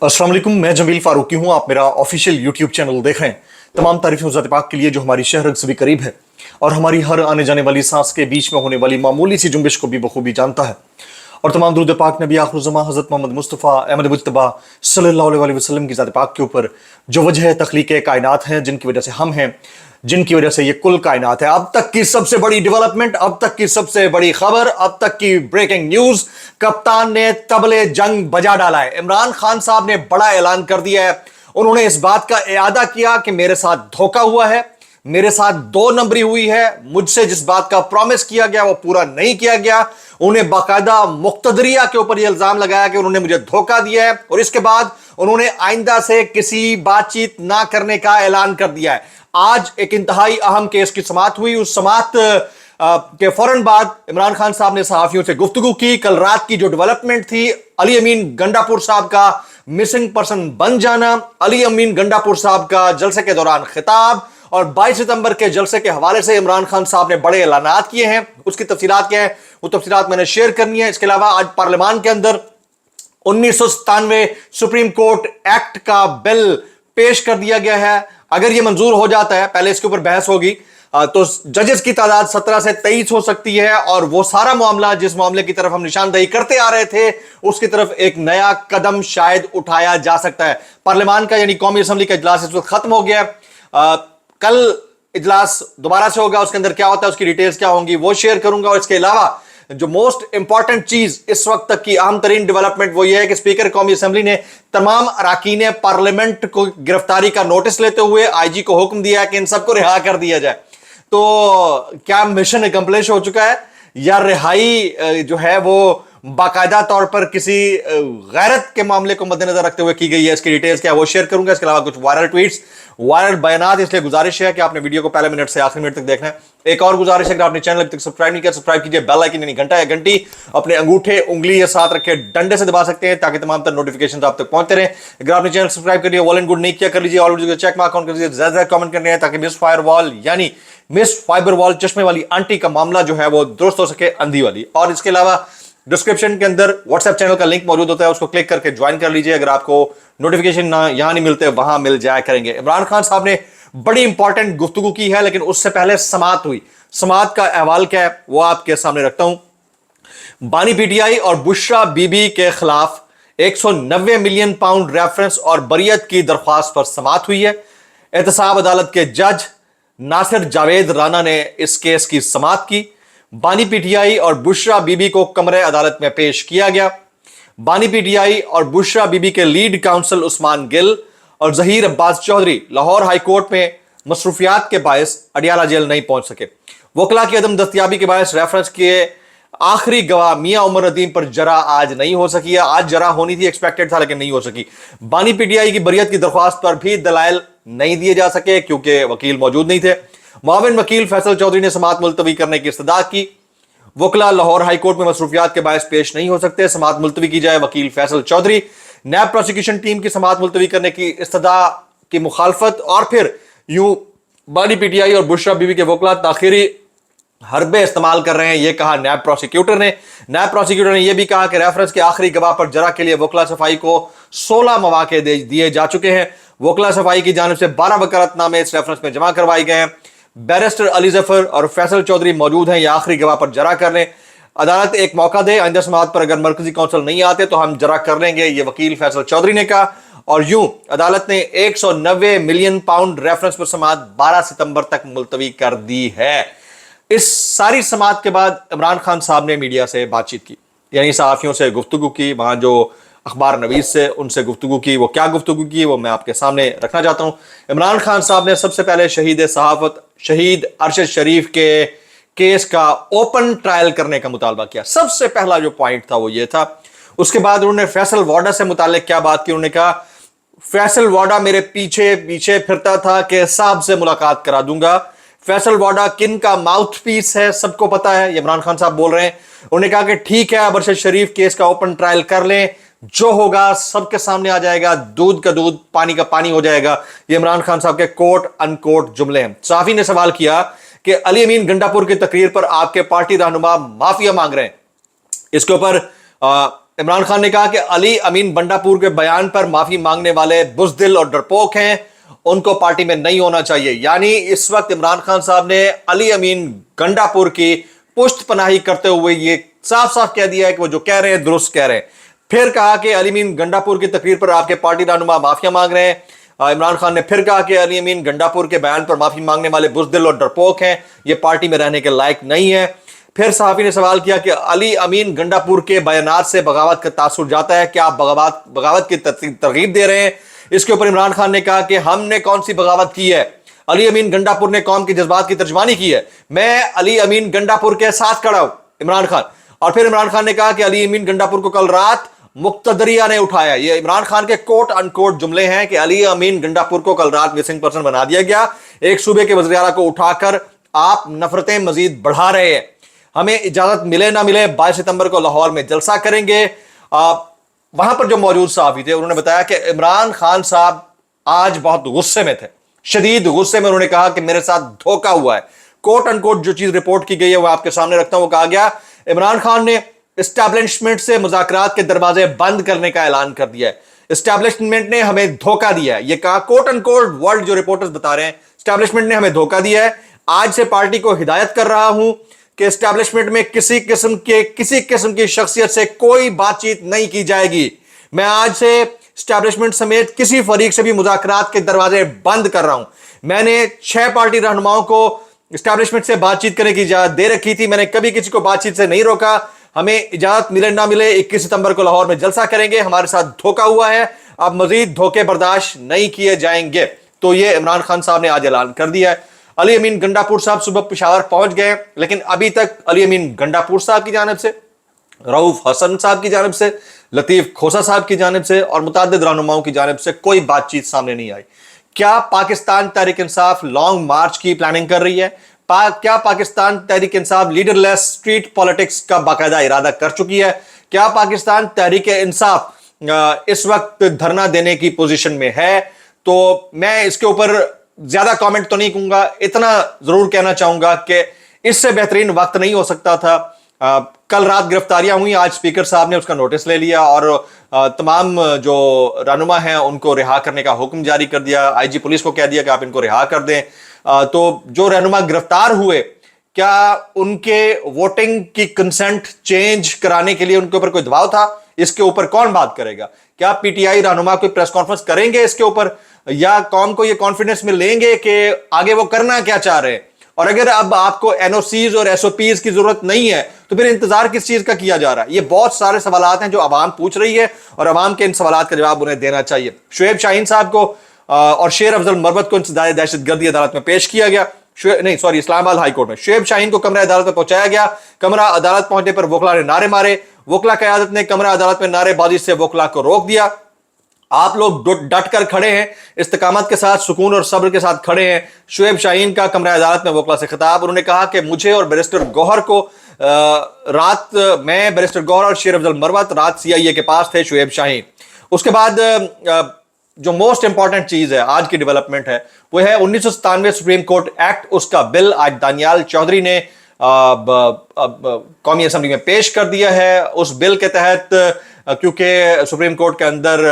अस्सलाम वालेकुम, मैं जमील फारूकी हूं। आप मेरा ऑफिशियल यूट्यूब चैनल देख रहे हैं। तमाम तारीफें ज़ात पाक के लिए जो हमारी शहर से भी करीब है और हमारी हर आने जाने वाली सांस के बीच में होने वाली मामूली सी जुम्बिश को भी बखूबी जानता है। और तमाम दुरूद पाक नबी आखिरुज़्ज़मा हज़रत मोहम्मद मुस्तफ़ा अहमद मुज्तबा सल्लल्लाहु अलैहि वसल्लम की ज़ात पाक के ऊपर जो वजह तख्लीक कायनात हैं, जिनकी वजह से हम हैं, जिनकी वजह से ये कुल कायनात है। अब तक की सबसे बड़ी डेवलपमेंट, अब तक की सबसे बड़ी खबर, अब तक की ब्रेकिंग न्यूज, कप्तान ने तबले जंग बजा डाला है। इमरान खान साहब ने बड़ा ऐलान कर दिया है। उन्होंने इस बात का इआदा किया कि मेरे साथ धोखा हुआ है, मेरे साथ दो नंबरी हुई है, मुझसे जिस बात का प्रॉमिस किया गया वो पूरा नहीं किया गया। उन्हें बाकायदा मुक्तदरिया के ऊपर यह इल्जाम लगाया कि उन्होंने मुझे धोखा दिया है और इसके बाद उन्होंने आइंदा से किसी बातचीत ना करने का ऐलान कर दिया है। आज एक इंतहाई अहम केस की समाअत हुई। उस समाअत के फौरन बाद इमरान खान साहब ने सहाफियों से गुफ्तगू की। कल रात की जो डेवलपमेंट थी, अली अमीन गंडापुर साहब का मिसिंग पर्सन बन जाना, अली अमीन गंडापुर साहब का जलसे के दौरान खिताब और 22 सितंबर के जलसे के हवाले से इमरान खान साहब ने बड़े ऐलानात किए हैं। उसकी तफसीलात क्या है, वो तफसीलात मैंने शेयर करनी है। इसके अलावा आज पार्लियामान के अंदर 1997 सुप्रीम कोर्ट एक्ट का बिल पेश कर दिया गया है। अगर ये मंजूर हो जाता है, पहले इसके ऊपर बहस होगी, तो जजेस की तादाद 17 से 23 हो सकती है और वो सारा मामला जिस मामले की तरफ हम निशानदेही करते आ रहे थे उसकी तरफ एक नया कदम शायद उठाया जा सकता है। पार्लियामान का यानी कौमी असम्बली का इजलास इस वक्त खत्म हो गया। कल इजलास दोबारा से होगा, उसके अंदर क्या होता है, उसकी डिटेल्स क्या होंगी वो शेयर करूंगा। और इसके अलावा जो मोस्ट इंपॉर्टेंट चीज इस वक्त तक की अहम तरीन डेवलपमेंट वो ये है कि स्पीकर कौमी असेंबली ने तमाम अरकान पार्लियामेंट को गिरफ्तारी का नोटिस लेते हुए आईजी को हुक्म दिया है कि इन सबको रिहा कर दिया जाए। तो क्या मिशन अकम्प्लिश हो चुका है या रिहाई जो है वो बाकायदा तौर पर किसी गैरत के मामले को मद्देनजर रखते हुए की गई है, इसकी डिटेल्स क्या है वो शेयर करूंगा। इसके अलावा कुछ वायरल ट्वीट्स, वायरल बयानात, इसलिए गुजारिश है कि आपने वीडियो को पहले मिनट से आखिरी मिनट तक देखना है। एक और गुजारिश है कि आपने चैनल अभी तक सब्सक्राइब नहीं किया, सब्सक्राइब कीजिए। बेल आइकन यानी घंटा या घंटी अपने अंगूठे उंगली या साथ रखे डंडे से दबा सकते हैं ताकि तमाम तर नोटिफिकेशन आप तक पहुंचते रहे। अगर आपने चैनल सब्सक्राइब कर लिया, ऑल एंड गुड नहीं किया, कर लीजिए। All video check mark on कर लीजिए, ज्यादा कमेंट करने हैं ताकि मिस फायर वॉल यानी मिस फाइबर वॉल चश्मे वाली आंटी का मामला जो है वो दुरुस्त हो सके, अंधी वाली। और इसके अलावा डिस्क्रिप्शन के अंदर व्हाट्सएप चैनल का लिंक मौजूद होता है, उसको क्लिक करके ज्वाइन कर लीजिए। अगर आपको नोटिफिकेशन ना यहां नहीं मिलते वहां मिल जाया करेंगे। इमरान खान साहब ने बड़ी इंपॉर्टेंट गुफ्तगू की है, लेकिन उससे पहले समाअत हुई। समाअत का अहवाल क्या है वो आपके सामने रखता हूं। बानी पीटीआई और बुशरा बीबी के खिलाफ 190 मिलियन पाउंड रेफरेंस और बरियत की दरख्वास्त पर समाअत हुई है। एहतसाब अदालत के जज नासिर जावेद राना ने इस केस की समाअत की। बानी पीटीआई और बुशरा बीबी को कमरे अदालत में पेश किया गया। बानी पीटीआई और बुशरा बीबी के लीड काउंसिल उस्मान गिल और जहीर अब्बास चौधरी लाहौर हाई कोर्ट में मसरूफियात के बायस अडियाला जेल नहीं पहुंच सके। वकला की अदम दस्तयाबी के बायस रेफरेंस के आखिरी गवाह मियां उमर नदीम पर जरा आज नहीं हो सकी है। आज जरा होनी थी, एक्सपेक्टेड था, लेकिन नहीं हो सकी। बानी पीटीआई की बरियत की दरख्वास्त पर भी दलाइल नहीं दिए जा सके क्योंकि वकील मौजूद नहीं थे। मुआविन वकील फैसल चौधरी ने समाअत मुलतवी करने की इस्तदा की। वकला लाहौर हाई कोर्ट में मसरूफियात के बायस पेश नहीं हो सकते, समाअत मुलतवी की जाए। वकील फैसल चौधरी नैब प्रोसिक्यूशन टीम की समाअत मुलतवी करने की इस्तदा की मुखालफत। और फिर यूं बानी पीटीआई और बुशरा बीबी के वकला ताखीरी हरबे इस्तेमाल कर रहे हैं, यह कहा नैब प्रोसिक्यूटर ने। नैब प्रोसिक्यूटर ने यह भी कहा कि रेफरेंस के आखिरी गवाह पर जरा के लिए वकला सफाई को 16 मौके दिए जा चुके हैं। वकला सफाई की जानिब से 12 वकालतनामे इस रेफरेंस में जमा करवाए गए हैं। बैरिस्टर अली जफर और फैसल चौधरी मौजूद हैं, यह आखिरी गवाह पर जरा कर लें। अदालत एक मौका दे, आइंदा समाअत पर अगर मरकजी काउंसिल नहीं आते तो हम जरा कर लेंगे, यह वकील फैसल चौधरी ने कहा। और यूं अदालत ने 190 मिलियन पाउंड रेफरेंस पर समाअत 12 सितंबर तक मुलतवी कर दी है। इस सारी समाअत के बाद इमरान खान साहब ने मीडिया से बातचीत की, यानी सहाफियों से गुफ्तगू की, वहां जो अखबार नवीस से उनसे गुफ्तगू की। वो क्या गुफ्तगू की वो मैं आपके सामने रखना चाहता हूं। इमरान खान साहब ने सबसे पहले शहीद सहाफत शहीद अरशद शरीफ के केस का ओपन ट्रायल करने का मुतालबा किया। सबसे पहला जो पॉइंट था वो ये था। उसके बाद उन्होंने फैसल वाडा से मुतालिक क्या बात की, उन्होंने कहा फैसल वाडा मेरे पीछे पीछे फिरता था कि साहब से मुलाकात करा दूंगा। फैसल वाडा किन का माउथ पीस है सबको पता है, ये इमरान खान साहब बोल रहे हैं। उन्होंने कहा कि ठीक है, अब अरशद शरीफ केस का ओपन ट्रायल कर लें, जो होगा सबके सामने आ जाएगा, दूध का दूध पानी का पानी हो जाएगा। ये इमरान खान साहब के कोट अनकोट जुमले हैं। साफी ने सवाल किया कि अली अमीन गंडापुर की तकरीर पर आपके पार्टी रहनुमा माफिया मांग रहे हैं। इसके ऊपर इमरान खान ने कहा कि अली अमीन गंडापुर के बयान पर माफी मांगने वाले बुज़दिल और डरपोक हैं, उनको पार्टी में नहीं होना चाहिए। यानी इस वक्त इमरान खान साहब ने अली अमीन गंडापुर की पुष्ट पनाही करते हुए ये साफ साफ कह दिया है कि वो जो कह रहे हैं दुरुस्त कह रहे हैं। फिर कहा कि अली अमीन गंडापुर की तकरीर पर आपके पार्टी रहनुमा माफिया मांग रहे हैं। इमरान खान ने फिर कहा कि अली अमीन गंडापुर के बयान पर माफी मांगने वाले बुज़दिल और डरपोक हैं, ये पार्टी में रहने के लायक नहीं है। फिर सहाफी ने सवाल किया कि अली अमीन गंडापुर के बयानात से बगावत का तासुर जाता है, क्या आप बगावत की तरगीब दे रहे हैं? इसके ऊपर इमरान खान ने कहा कि हमने कौन सी बगावत की है, अली अमीन गंडापुर ने कौम की जज्बात की तर्जमानी की है, मैं अली अमीन गंडापुर के साथ खड़ा हूं, इमरान खान। और फिर इमरान खान ने कहा कि अली अमीन गंडापुर को कल रात मुक्तदरिया ने उठाया। ये इमरान खान के कोट अनकोट जुमले हैं कि अली अमीन गंडापुर को कल रात मिसिंग पर्सन बना दिया गया। एक सूबे के वज़ीर आला को उठाकर आप नफरतें मजीद बढ़ा रहे हैं। हमें इजाजत मिले ना मिले 22 सितंबर को लाहौर में जलसा करेंगे। वहां पर जो मौजूद सहाफी थे उन्होंने बताया कि इमरान खान साहब आज बहुत गुस्से में थे, शदीद गुस्से में। उन्होंने कहा कि मेरे साथ धोखा हुआ है। कोट अनकोट जो चीज रिपोर्ट की गई है वो आपके सामने रखता हूं। वो कहा गया इमरान खान ने एस्टैब्लिशमेंट से मुज़ाकरात के दरवाजे बंद करने का ऐलान कर दिया है, एस्टैब्लिशमेंट ने हमें धोखा दिया है। ये कहा कोट अनकोट वर्ल्ड जो रिपोर्टर्स बता रहे हैं, एस्टैब्लिशमेंट ने हमें धोखा दिया है। आज से पार्टी को हिदायत कर रहा हूं कि एस्टैब्लिशमेंट में किसी किस्म की शख्सियत से कोई बातचीत नहीं की जाएगी। मैं आज से एस्टैब्लिशमेंट समेत किसी फरीक से भी मुज़ाकरात के दरवाजे बंद कर रहा हूं। मैंने 6 पार्टी रहनुमाओं को एस्टैब्लिशमेंट से बातचीत करने की इजाजत दे रखी थी, मैंने कभी किसी को बातचीत से नहीं रोका। हमें इजाजत मिले ना मिले 21 सितंबर को लाहौर में जलसा करेंगे। हमारे साथ धोखा हुआ है, अब मजीद धोखे बर्दाश्त नहीं किए जाएंगे। तो ये इमरान खान साहब ने आज ऐलान कर दिया है। अली अमीन गंडापुर साहब सुबह पेशावर पहुंच गए, लेकिन अभी तक अली अमीन गंडापुर साहब की जानिब से, रऊफ हसन साहब की जानिब से, लतीफ खोसा साहब की जानिब से और मुताद्दिद रहनुमाओं की जानिब से कोई बातचीत सामने नहीं आई। क्या पाकिस्तान तहरीक इंसाफ लॉन्ग मार्च की प्लानिंग कर रही है? क्या Pakistan Tehreek Insaf leaderless street politics का बाकायदा इरादा कर चुकी है? क्या पाकिस्तान तहरीक इंसाफ इस वक्त धरना देने की पोजीशन में है? तो मैं इसके ऊपर ज्यादा कमेंट तो नहीं कहूंगा, इतना जरूर कहना चाहूंगा कि इससे बेहतरीन वक्त नहीं हो सकता था। कल रात गिरफ्तारियां हुई, आज स्पीकर साहब ने उसका नोटिस ले लिया और तमाम जो रहनुमा हैं उनको रिहा करने का हुक्म जारी कर दिया। आईजी पुलिस को कह दिया कि आप इनको रिहा कर दें। तो जो रहनुमा गिरफ्तार हुए, क्या उनके वोटिंग की कंसेंट चेंज कराने के लिए उनके ऊपर कोई दबाव था? इसके ऊपर कौन बात करेगा? क्या पीटीआई रहनुमा कोई प्रेस कॉन्फ्रेंस करेंगे इसके ऊपर, या कौम को ये कॉन्फिडेंस में लेंगे कि आगे वो करना क्या चाह रहे हैं? और अगर अब आपको एनओसीज और एसओपीज की जरूरत नहीं है तो फिर इंतजार किस चीज का किया जा रहा है? ये बहुत सारे सवालात हैं जो आवाम पूछ रही है और आवाम के इन सवालात का जवाब उन्हें देना चाहिए। शुएब शाहीन साहब को और शेर अफजल मरवत को इंसदाद दहशतगर्दी अदालत में पेश किया गया। इस्लामाबाद हाई कोर्ट में शुएब शाहीन को कमरा अदालत में पहुंचाया गया। कमरा अदालत पहुंचने पर वोकला ने नारे मारे। वोकला क़यादत ने कमरा अदालत में नारेबाजी से वोकला को रोक दिया। आप लोग डट कर खड़े हैं, इस्तिकामत के साथ, सुकून और सब्र के साथ खड़े हैं। शुएब शाहीन का कमरा अदालत में वोकला से खिताब। उन्होंने कहा कि मुझे और बैरिस्टर गौहर को रात मैं, बैरिस्टर गौहर और शेर अफजल मरवत रात सीआईए के पास थे, शुएब शाहीन। उसके बाद जो मोस्ट इंपॉर्टेंट चीज है, आज की डेवलपमेंट है, वो है 1997 सुप्रीम कोर्ट एक्ट। उसका बिल आज दानियाल चौधरी ने कौमी असम्बली में पेश कर दिया है। उस बिल के तहत क्योंकि सुप्रीम कोर्ट के अंदर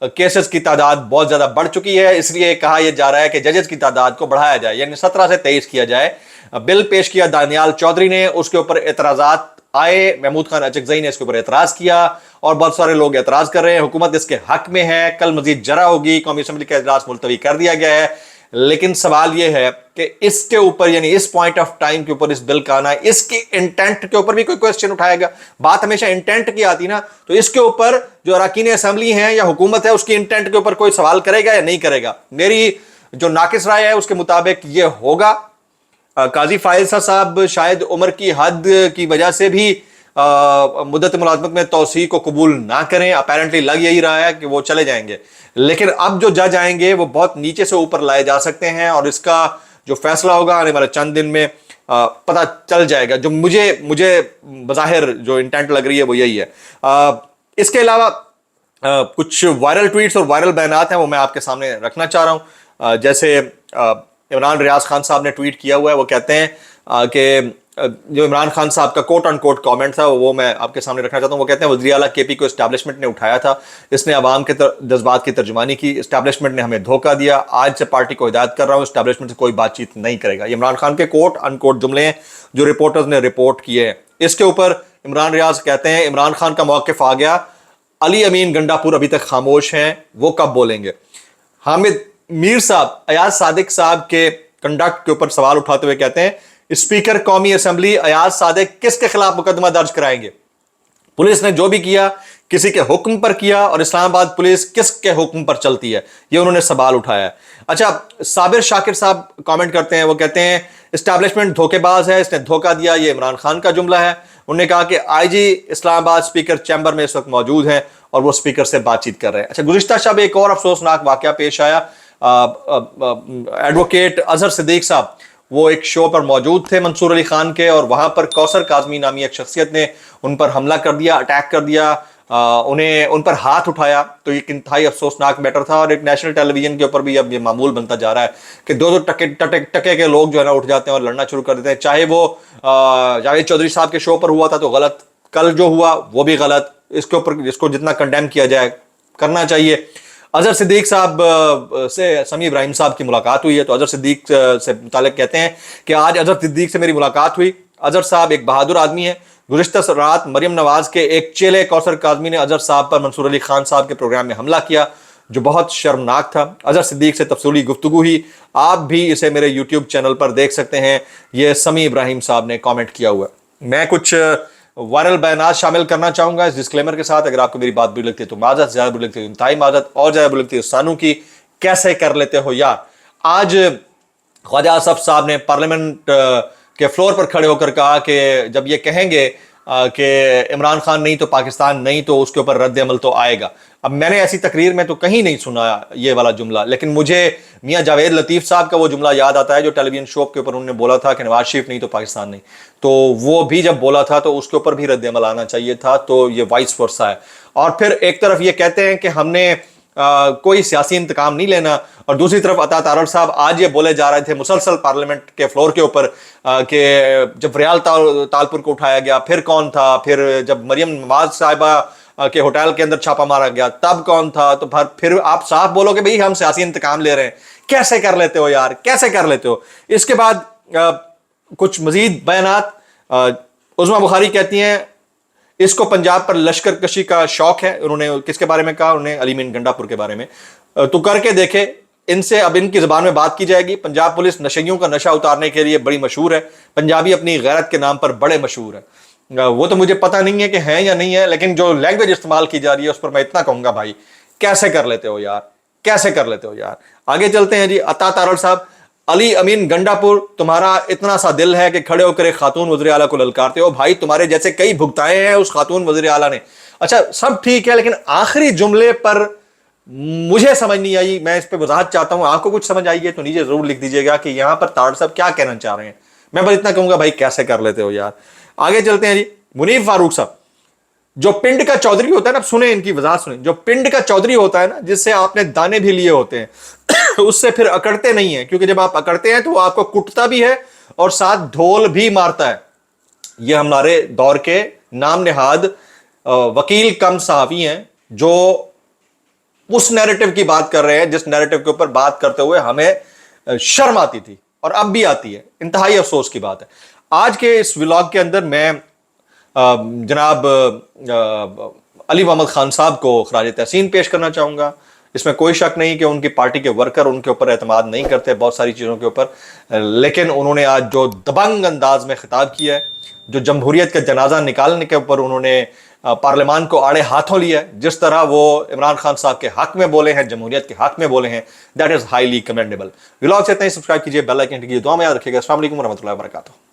केसेस की तादाद बहुत ज्यादा बढ़ चुकी है, इसलिए कहा यह जा रहा है कि जजेस की तादाद को बढ़ाया जाए, यानी 17 से 23 किया जाए। बिल पेश किया दानियाल चौधरी ने, उसके ऊपर एतराजात आए। महमूद खान अचकजई ने इसके ऊपर एतराज किया और बहुत सारे लोग एतराज कर रहे हैं। हुकूमत इसके हक में है। कल मजीद जरा होगी, कौमी असम्बली का इजलास मुलतवी कर दिया गया है। लेकिन सवाल यह है कि इसके ऊपर, यानी इस पॉइंट ऑफ टाइम के ऊपर इस बिल का आना, इसके इंटेंट के ऊपर भी कोई क्वेश्चन उठाएगा? बात हमेशा इंटेंट की आती ना, तो इसके ऊपर जो अरकान असम्बली हैं या हुकूमत है, उसकी इंटेंट के ऊपर कोई सवाल करेगा या नहीं करेगा? मेरी जो नाकिस राय है उसके मुताबिक ये होगा। काजी फाइज़ साहब शायद उम्र की हद की वजह से भी मुद्दत मुलाजमत में तौसी को कबूल ना करें। अपेरेंटली लग यही रहा है कि वो चले जाएंगे, लेकिन अब जो जज आएंगे वो बहुत नीचे से ऊपर लाए जा सकते हैं और इसका जो फैसला होगा आने वाले चंद दिन में पता चल जाएगा। जो मुझे बज़ाहिर जो इंटेंट लग रही है वो यही है। इसके अलावा कुछ वायरल ट्वीट्स और वायरल बयानात हैं, वो मैं आपके सामने रखना चाह रहा हूँ। जैसे इमरान रियाज खान साहब ने ट्वीट किया हुआ है, वो कहते हैं कि जो इमरान खान साहब का कोट अन कोट कॉमेंट था वो मैं आपके सामने रखना चाहता हूँ। वो कहते हैं वज़ीर आला केपी को इस्टेब्लिशमेंट ने उठाया था, इसने अवाम के जज्बात की तर्जुमानी की, इस्टेब्लिशमेंट ने हमें धोखा दिया, आज से पार्टी को हिदायत कर रहा हूँ, इस्टेब्लिशमेंट से कोई बातचीत नहीं करेगा। ये इमरान खान के कोट अन कोट जुमले हैं जो रिपोर्टर्स ने रिपोर्ट किए हैं। इसके ऊपर इमरान रियाज कहते हैं इमरान खान का मौक़िफ़ आ गया, अली अमीन गंडापुर अभी तक खामोश हैं, वो कब बोलेंगे। हामिद मीर साहब अयाज सादिक साहब के कंडक्ट के ऊपर सवाल उठाते हुए कहते हैं स्पीकर कौमी असेंबली अयाज सादिक किसके खिलाफ मुकदमा दर्ज कराएंगे। पुलिस ने जो भी किया किसी के हुक्म पर किया और इस्लामाबाद पुलिस किसके हुक्म पर चलती है, ये उन्होंने सवाल उठाया। अच्छा, साबिर शाकिर साहब कमेंट करते हैं, वो कहते हैं एस्टैब्लिशमेंट धोखेबाज है, इसने धोखा दिया, ये इमरान खान का जुमला है। उन्होंने कहा कि आईजी इस्लामाबाद स्पीकर चैम्बर में इस वक्त मौजूद हैं और वो स्पीकर से बातचीत कर रहे हैं। अच्छा, गुज़िश्ता शब एक और अफसोसनाक वाकया पेश आया। एडवोकेट अजहर सिद्दीक साहब वो एक शो पर मौजूद थे मंसूर अली खान के, और वहां पर कौसर काज़मी नामी एक शख्सियत ने उन पर हमला कर दिया, अटैक कर दिया, उन्हें उन पर हाथ उठाया। तो ये इंतहाई अफसोसनाक मैटर था और एक नेशनल टेलीविजन के ऊपर भी अब ये मामूल बनता जा रहा है कि दो टके के लोग जो है ना उठ जाते हैं और लड़ना शुरू कर देते हैं। चाहे वो जावेद चौधरी साहब के शो पर हुआ था तो गलत, कल जो हुआ वो भी गलत, इसके ऊपर इसको जितना कंडेम किया जाए करना चाहिए। अजहर सिद्दीक साहब से समी इब्राहिम साहब की मुलाकात हुई है, तो अजहर सिद्दीक से मुतालिक कहते हैं कि आज अजहर सिद्दीक से मेरी मुलाकात हुई। अजहर साहब एक बहादुर आदमी है। गुज़िश्ता रात मरियम नवाज के एक चेले कौसर काज़मी ने अजहर साहब पर मंसूर अली खान साहब के प्रोग्राम में हमला किया जो बहुत शर्मनाक था। अजहर सिद्दीक से तफसीली गुफ्तगू हुई, आप भी इसे मेरे यूट्यूब चैनल पर देख सकते हैं। ये समी इब्राहिम साहब ने कॉमेंट किया हुआ। मैं कुछ वायरल बयानात शामिल करना चाहूँगा इस डिस्क्लेमर के साथ। अगर आपको मेरी बात बुरी लगती है तो माजत, ज़्यादा बुरी लगती है इंतहाई माजत, और ज़्यादा बुरी लगती है सानू की। कैसे कर लेते हो यार। आज ख्वाजा आसफ साहब ने पार्लियामेंट के फ्लोर पर खड़े होकर कहा कि जब ये कहेंगे कि इमरान खान नहीं तो पाकिस्तान नहीं, तो उसके ऊपर रद्द अमल तो आएगा। अब मैंने ऐसी तकरीर में तो कहीं नहीं सुना ये वाला जुमला, लेकिन मुझे मियाँ जावेद लतीफ़ साहब का वो जुमला याद आता है जो टेलीविजन शो के ऊपर उन्होंने बोला था कि नवाज शरीफ नहीं तो पाकिस्तान नहीं। तो वो भी जब बोला था तो उसके ऊपर भी रद्द अमल आना चाहिए था। तो ये वाइस वर्सा है। और फिर एक तरफ ये कहते हैं कि हमने कोई सियासी इंतकाम नहीं लेना, और दूसरी तरफ अता तारड़ साहब आज ये बोले जा रहे थे मुसलसल पार्लियामेंट के फ्लोर के ऊपर कि जब रियाल तालपुर को उठाया गया फिर कौन था, फिर जब मरियम नवाज साहिबा के होटल के अंदर छापा मारा गया तब कौन था, तो फिर आप साफ बोलो कि भाई हम सियासी इंतकाम ले रहे हैं। कैसे कर लेते हो यार, कैसे कर लेते हो। इसके बाद कुछ मजीद बयानात। उज़मा बुखारी कहती हैं इसको पंजाब पर लश्कर कशी का शौक है। उन्होंने किसके बारे में कहा, उन्होंने अली अमीन गंडापुर के बारे में। तो करके देखे, इनसे अब इनकी ज़बान में बात की जाएगी। पंजाब पुलिस नशेइयों का नशा उतारने के लिए बड़ी मशहूर है। पंजाबी अपनी गैरत के नाम पर बड़े मशहूर है। वो तो मुझे पता नहीं है कि हैं या नहीं है, लेकिन जो लैंग्वेज इस्तेमाल की जा रही है उस पर मैं इतना कहूँगा भाई कैसे कर लेते हो यार, कैसे कर लेते हो यार। आगे चलते हैं जी। अता तारड़ साहब, अली अमीन गंडापुर तुम्हारा इतना सा दिल है कि खड़े होकर एक खातून वज़ीर आला को ललकारते हो। भाई तुम्हारे जैसे कई भुगताए हैं उस खातून वज़ीर आला ने। अच्छा सब ठीक है, लेकिन आखिरी जुमले पर मुझे समझ नहीं आई। मैं इस पर वजाहत चाहता हूं, आपको कुछ समझ आई है तो नीचे जरूर लिख दीजिएगा कि यहां पर तारड़ साहब क्या कहना चाह रहे हैं। मैं बस इतना कहूंगा भाई कैसे कर लेते हो यार। आगे चलते हैं जी। मुनीफ फारूक साहब, जो पिंड का चौधरी होता है ना, सुने इनकी वजाहत सुने। जो पिंड का चौधरी होता है ना, जिससे आपने दाने भी लिए होते हैं उससे फिर अकड़ते नहीं है, क्योंकि जब आप अकड़ते हैं तो वो आपको कुटता भी है और साथ ढोल भी मारता है। ये हमारे दौर के नाम निहाद वकील कम सहाफी हैं जो उस नैरेटिव की बात कर रहे हैं जिस नैरेटिव के ऊपर बात करते हुए हमें शर्म आती थी और अब भी आती है। इंतहाई अफसोस की बात है। आज के इस व्लॉग के अंदर मैं जनाब अली मोहम्मद खान साहब को खराज तहसीन पेश करना चाहूँगा। इसमें कोई शक नहीं कि उनकी पार्टी के वर्कर उनके ऊपर एतमाद नहीं करते बहुत सारी चीज़ों के ऊपर, लेकिन उन्होंने आज जो दबंग अंदाज में खिताब किया है, जो जमहूरियत का जनाजा निकालने के ऊपर उन्होंने पार्लियामान को आड़े हाथों लिया है, जिस तरह वो इमरान खान साहब के हक में बोले हैं, जमहूरियत के हक में बोले हैं, that is highly commendable. Vlog से इतना ही। सब्सक्राइब कीजिए, बेल आइकन कीजिए, दुआ में याद रखिएगा। अस्सलाम वालेकुम रहमतुल्लाहि व बरकातुहू।